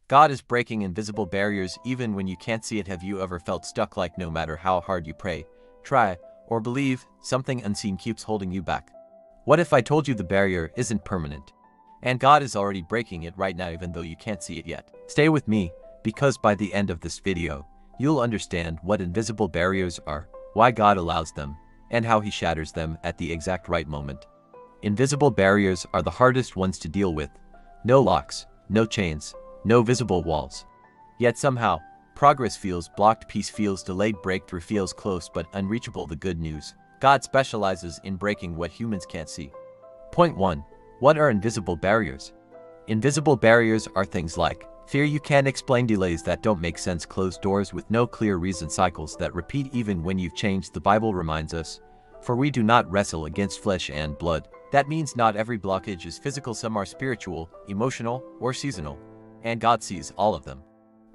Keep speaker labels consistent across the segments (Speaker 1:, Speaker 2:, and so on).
Speaker 1: God is breaking invisible barriers even when you can't see it. Have you ever felt stuck, like no matter how hard you pray, try, or believe, something unseen keeps holding you back? What if I told you the barrier isn't permanent, and God is already breaking it right now even though you can't see it yet? Stay with me, because by the end of this video, you'll understand what invisible barriers are, why God allows them, and how He shatters them at the exact right moment. Invisible barriers are the hardest ones to deal with. No locks, no chains, no visible walls. Yet somehow, progress feels blocked, peace feels delayed, breakthrough feels close but unreachable. The good news: God specializes in breaking what humans can't see. Point 1. What are invisible barriers? Invisible barriers are things like fear you can't explain, delays that don't make sense, closed doors with no clear reason, cycles that repeat even when you've changed. The Bible reminds us, "For we do not wrestle against flesh and blood." That means not every blockage is physical, some are spiritual, emotional, or seasonal, and God sees all of them.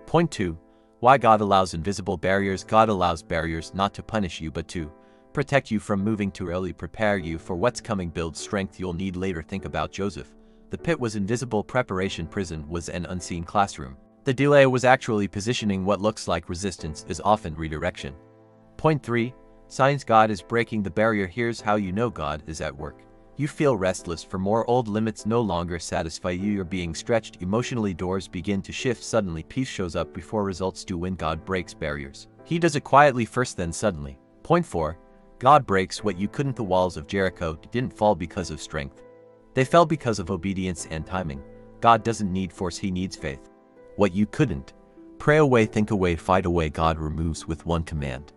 Speaker 1: Point 2. Why God allows invisible barriers. God allows barriers not to punish you but to protect you from moving too early, prepare you for what's coming, build strength you'll need later. Think about Joseph. The pit was invisible preparation, prison was an unseen classroom. The delay was actually positioning. What looks like resistance is often redirection. Point 3. Signs God is breaking the barrier. Here's how you know God is at work. You feel restless for more, old limits no longer satisfy you, you're being stretched emotionally, doors begin to shift, suddenly peace shows up before results do. When God breaks barriers, He does it quietly first, then suddenly. Point 4. God breaks what you couldn't. The walls of Jericho didn't fall because of strength. They fell because of obedience and timing. God doesn't need force, He needs faith. What you couldn't pray away, think away, fight away, God removes with one command.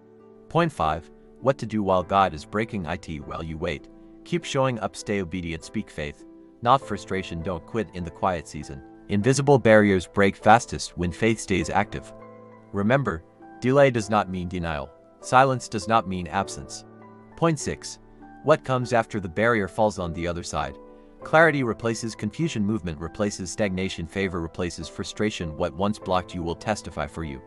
Speaker 1: Point 5. What to do while God is breaking it. While you wait, keep showing up, stay obedient, speak faith, not frustration, don't quit in the quiet season. Invisible barriers break fastest when faith stays active. Remember, delay does not mean denial. Silence does not mean absence. Point 6. What comes after the barrier falls on the other side? Clarity replaces confusion, movement replaces stagnation, favor replaces frustration. What once blocked you will testify for you.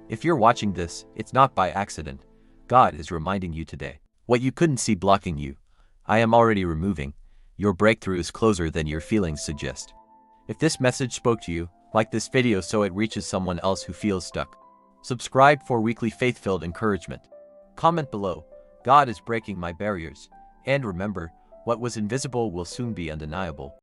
Speaker 1: If you're watching this, it's not by accident. God is reminding you today. What you couldn't see blocking you, I am already removing. Your breakthrough is closer than your feelings suggest. If this message spoke to you, like this video so it reaches someone else who feels stuck. Subscribe for weekly faith-filled encouragement. Comment below, God is breaking my barriers. And remember, what was invisible will soon be undeniable.